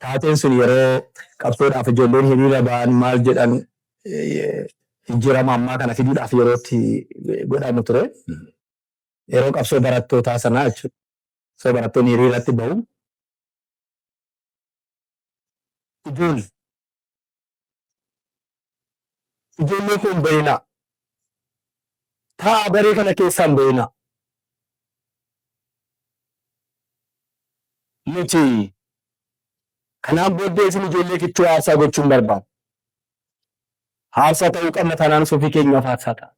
Taateen sun yeroo qabsoodhaaf ijoolleen hiriira ba'an maal jedhan jijjiirama ammaa kana fiduudhaaf yerootti godhamu ture. Yeroo qabsoo barattootaa sanaa jechuudha. So barattoonni hiriiratti ba'u. Ijoollee kun bayinaa. Ta'a baree kana keessaan bayinaa. Nuti kanaan booddee isin ijoollee kichuu aarsaa gochuun barbaadu. Aarsaa ta'uu qabna taanaan ofii keenyaaf aarsaa ta'a.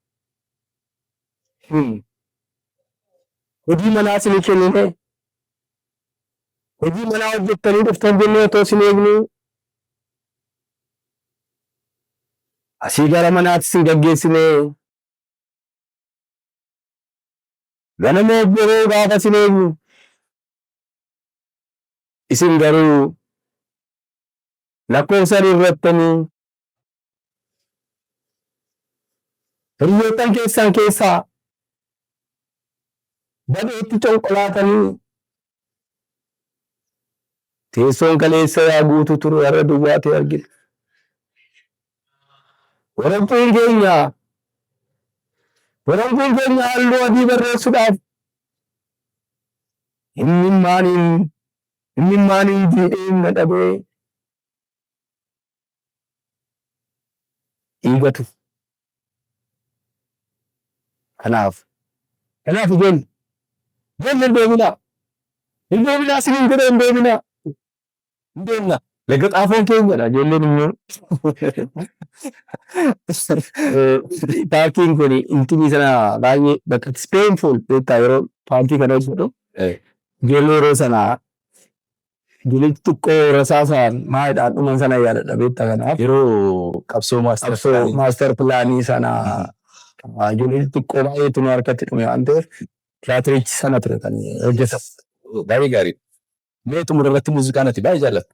Hojii manaa isinii kennine hojii manaa hojjettanii dhuftan jennee otoo isin eegnu asii gara manaatti isin gaggeessine ganama yeroo gaafa isin eegnu isin garuu lakkoofsa irrattanii hiriyoottan keessan keessaa badheetti conqolaatanii teessoon kaleessa yaa guutu turu warra duwwaa ta'e argina. Warantuun keenya halluu adii barreessuudhaaf inni maaniin jiidheen na dhabee dhiigatu. Kanaaf ijoollee hin deebinaa siniin jedhee hin deebinaa. Laga xaafoon keenyadha ijoolleen immoo. Paartiin kun intimii sana baay'ee bakka painful beektaa yeroo paartii kana hojjetu ijoollee yeroo sana ijoollee xixiqqoo rasaasaan maayidhaan dhuman sana yaadadha beektaa kanaaf. Yeroo qabsoo maaster pilaanii sana ijoollee xixiqqoo baay'eetu nu harkatti dhume waan ta'eef tiyaatirichi sana ture kan hojjetan. Baay'ee gaariidha. Mee xumura irratti muuziqaan ati baay'ee jaallatta?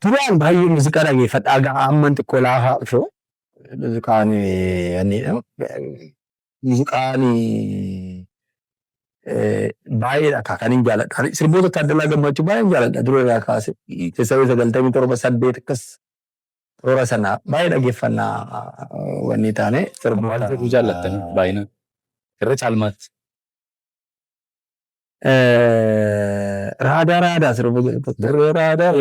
Duraan baay'ee muuziqaa dhageeffadhaa gahaa amman xiqqoo laafaa dhufu. Muuziqaan baay'eedha kan hin jaalladha. Sirboota Taaddalaa Gammachuu baay'een jaalladha dura irraa kaase. 1997 akkas toora sana baay'ee dhageeffannaa wanni taane. Maal jedhu jaallattan baay'inaan? Irra caalmaatti. Raadaa sirba jedhu raadaa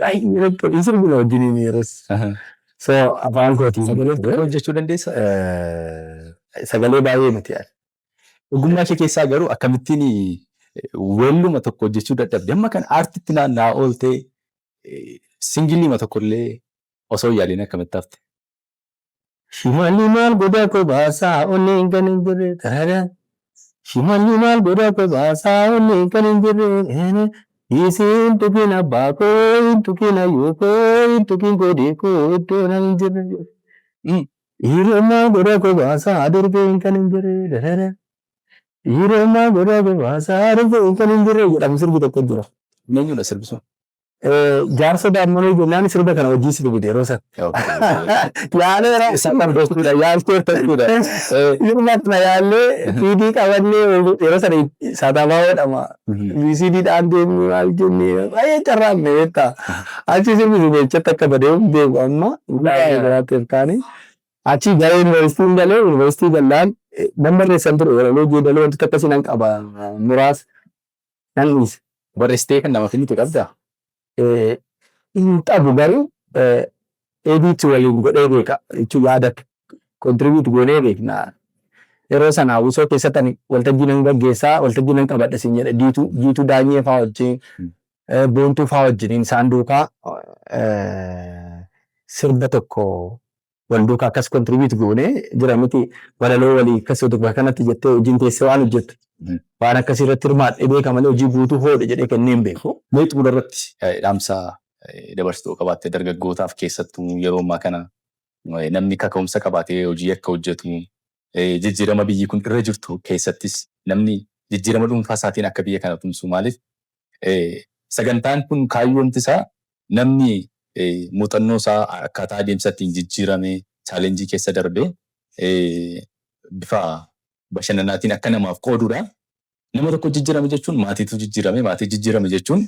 baay'ee sirbina wajjiniin yeroos. So afaan kootiin hojjechuu dandeessa? Sagalee baay'ee miti yaada. Ogummaa kee keessaa garuu akkamittiin weelluma tokko hojjechuu dadhabde? Amma kan aartitti naanna'aa ooltee singiliima tokkollee osoo hin yaaliin akkamitti hafte? Shimalli maal godhaa koo baasaa onneen kan hin jirre taraa. Shimalli maal godhaa koo baasaa onneen kan hin jirre. Isiin tukiin abbaa koo hin tukiin ayyoo koo hin tukiin godhee koo iddoo na hin jirre. Yeroo maal godhaa koo baasaa durbeen kan hin jirre. Yeroo maal godhaa koo baasaa durbeen kan hin jirre jedhamu sirbi tokko jira. Eenyudha sirbi sun? Jaarsa daammanuu jennaan sirba kana hojii sirbite yeroo sana. Yaaleera. Isaan dhabdootuudha yaaltee ta'uudha. Sirbatna yaallee CD qabannee yeroo sana saataabaa jedhama. CD dhaan deemnee maal jennee baay'ee carraanne beektaa. Achi sirbisi beechatti akka badee beeku amma baay'ee biraatteef kaanii. Achi gara yuunivarsiitiin galee yuunivarsiitii gallaan nan barreessan ture yeroo jeedaloo wantoota akkasii nan qaba muraasa nan dhiise. Barreessitee kan nama finnitu qabdaa? Hin qabu garuu ediitti waliin godhee beeka jechuun yaada kontribiuut goonee beekna. Yeroo sana hawwisoo keessatti waltajjii nan gaggeessaa waltajjii nan qabadha siin jedha jiituu daanyee fa'aa wajjin boontuu fa'aa wajjiniin isaan duukaa sirba tokko wal duukaa akkas kontribiuut goonee jira miti walaloo walii akkasii tokko kanatti jettee hojiin teessee waan hojjettu. Waan akkasii irratti hirmaadhee beeka malee hojii guutuu hoodhe jedhee kenneen beeku. Mee xumura irratti dhaamsa dabarsituu qabaatte dargaggootaaf keessattuu yeroo ammaa kana namni kaka'umsa qabaatee hojii akka hojjetu jijjiirama biyyi kun irra jirtu keessattis namni jijjiirama dhuunfaa isaatiin akka biyya kana tumsu maaliif sagantaan kun kaayyoomti isaa namni muuxannoo isaa akkaataa adeemsa ittiin jijjiirame chaalenjii keessa darbee bifa bashannanaatiin akka namaaf qoodudha. Nama tokko jijjiirame jechuun maatiitu jijjiirame, maatii jijjiirame jechuun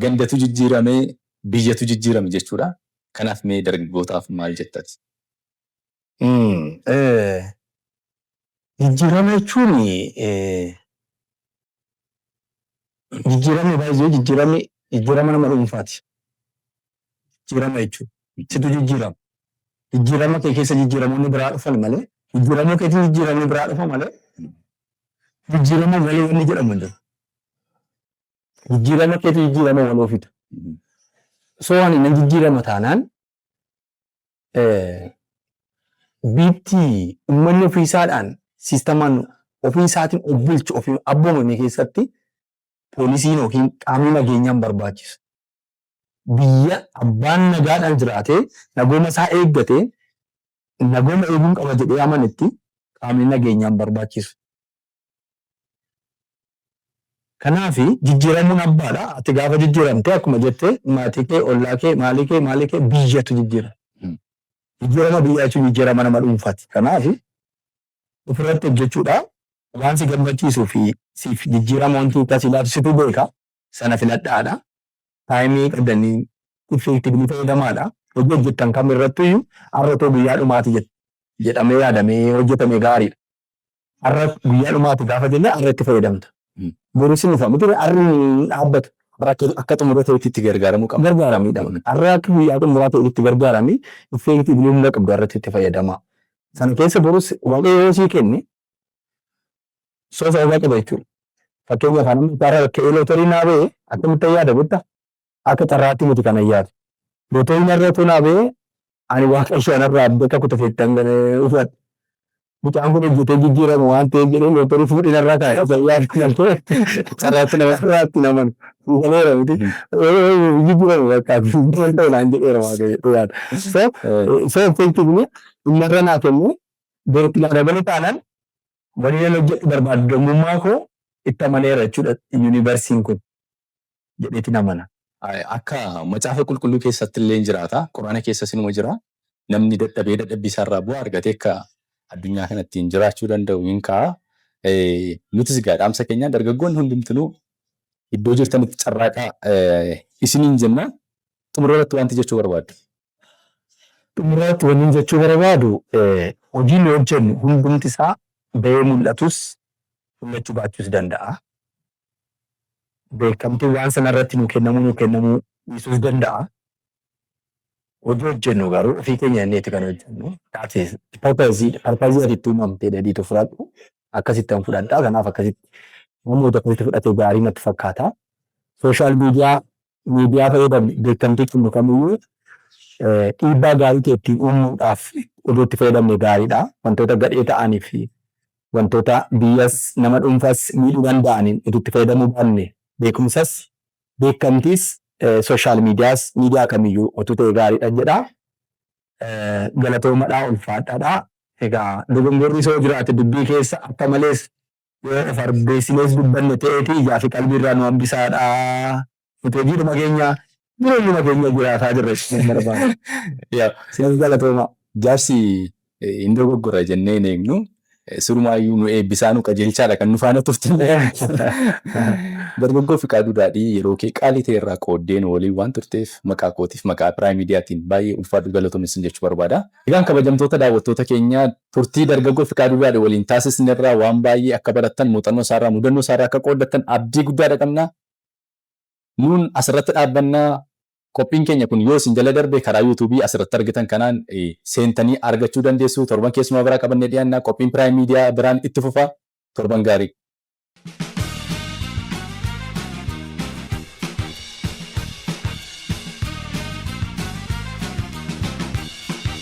gandatu jijjiirame, biyyatu jijjiirame jechuudha. Kanaaf mee dargaggootaaf maal jettati? Jijjiirama jechuun jijjiiramni baay'ee jijjiirama nama dhuunfaati. Jijjiirama jechuun situ jijjiirama. Jijjiirama kee keessa jijjiiramoonni biraa dhufan malee, jijjiirama keetti jijjiiramni biraa dhufa malee, jijjiirama malee wanni jedhamu hin jiru. Jijjiirama keetti jijjiirama waloo fidu. So ani nan jijjiirama taanaan biitti uummanni ofii isaadhaan siistamaan ofii isaatiin of bulchu ofii abboomame keessatti poolisiin yookiin qaamni nageenyaan barbaachisu. Biyya abbaan nagaadhaan jiraatee nagooma isaa eeggatee nagooma eeguun qaba jedhee amanetti qaamni nageenyaan barbaachisu. Kanaaf jijjiiramuun abbaadha. Ati gaafa jijjiiramtee akkuma jettee maatii kee, ollaa kee, maalii kee biyyatu jijjiira. Jijjiirama biyyaa jechuun jijjiirama nama dhuunfaati. Kanaaf ofirratti hojjechuudha. Waan si gammachiisuu fi siif jijjiirama wanti akkasii laatu situ beeka. Sana filadhaadha. Taayimii qabdanii effektiivli fayyadamaadha. Hojii hojjettan kam irrattuyyuu har'a guyyaa dhumaati jedhamee yaadamee hojjetame gaariidha. Har'a guyyaa dhumaati gaafa jenne har'a itti fayyadamta. Boru sin dhufa miti har'i dhaabbatu. Akka xumura ta'utti itti gargaaramuu qaba. Gargaaramidha. Har'a akka guyyaa xumuraa ta'utti itti gargaaramii effektiivli humna qabdu har'atti itti fayyadama. Sana keessa borus waaqayyo yoo sii kenne sababa qaba jechuudha. Fakkeenyaaf namni karaa ka'ee lootorii naa ba'e akkamitti yaada guddaa akka carraatti miti kana yaadu. Lootorii narra otoo naa ba'e ani waaqa shanarraa bakka kutateettan ufadha. Mucaan kun hojjetee jijjiirama waan ta'eef jedhee lootorii fuudhee narraa kaa'e. Carraatti naman. Fuudhameera miti. Jijjiirama bakka waan ta'u naan jedheera waaqayyo. So effectively innarra naa kenne beekti laa dabale taanaan waliin hojjedhu barbaadamummaa koo itti amaneera jechuudha yuunivarsiitiin kun jedheeti namana. Akka macaafa qulqulluu keessatti illee jiraata. Quraana keessas inuma jira. Namni dadhabbii isaarraa bu'aa argatee akka addunyaa kanatti jiraachuu danda'u hin ka'a. Nutis dhaamsa keenyaan dargaggoonni hundumtinuu iddoo jirtanitti carraaqaa isiniin jenna. Xumura irratti wanti jechuu barbaaddu? Xumura irratti wanti jechuu barbaadu hojiin hojjennu hundumti isaa bahee mul'atus mul'achuu baachuus danda'a. Beekamtii waan sanarratti nuu kennamuu dhiisuus danda'a. Hojii hojjennu garuu ofii keenya inneeti kan hojjennu. Taatee parpazii asitti uumamtee dheedhiitu fudhadhu. Akkasittan fudhadhaa. Kanaaf akkasitti namoota akkasitti fudhatee gaarii natti fakkaata. Sooshaal miidiyaa fayyadamne beekamtii kennu kamiyyuu dhiibbaa gaarii ta'e ittiin uumuudhaaf odoo itti fayyadamne gaariidha. Wantoota gadhee ta'anii fi wantoota biyyas nama dhuunfas miidhuu danda'aniin itti fayyadamuu baanne beekumsas beekamtiis sooshaal miidiyaa kamiyyuu otoo ta'e gaariidha jedha. Galatoomadhaa ulfaadhaadha. Egaa dogongorri soo jiraate dubbii keessa akka malees yoo fardeessinees dubbanne ta'eeti ijaa fi qalbiirraa nu hambisaadha. Nuti hojiidhuma keenya jireenya keenya jiraataa jirre sin barbaada. Sinis galatooma. Jaarsi hin dogoggora jennee hin eegnu. Surumaayyuu nu eebbisaa nu qajeelchaadha kan nu faana turtan. Dargaggoo Fiqaaduu Daadhii yeroo kee qaalii ta'e irraa qooddeen waliin waan turteef maqaa kootiif maqaa Piraayim Miidiyaatiin baay'ee ulfaadhu galatoomaa jechuu barbaada. Egaan kabajamtoota daawwattoota keenya turtii dargaggoo Fiqaaduu Daadhii waliin taasisne irraa waan baay'ee akka barattan muuxannoo isaarraa mudannoo isaarraa akka qooddattan abdii guddaadha qabna. Nuun asirratti dhaabbannaa. Qophiin keenya kun yoo isin jala darbe karaa yuutuubii asirratti argitan kanaan seentanii argachuu dandeessu. Torban keessumaa biraa qabannee dhiyaannaa qophiin Piraayim Miidiyaa biraan itti fufa. Torban gaarii.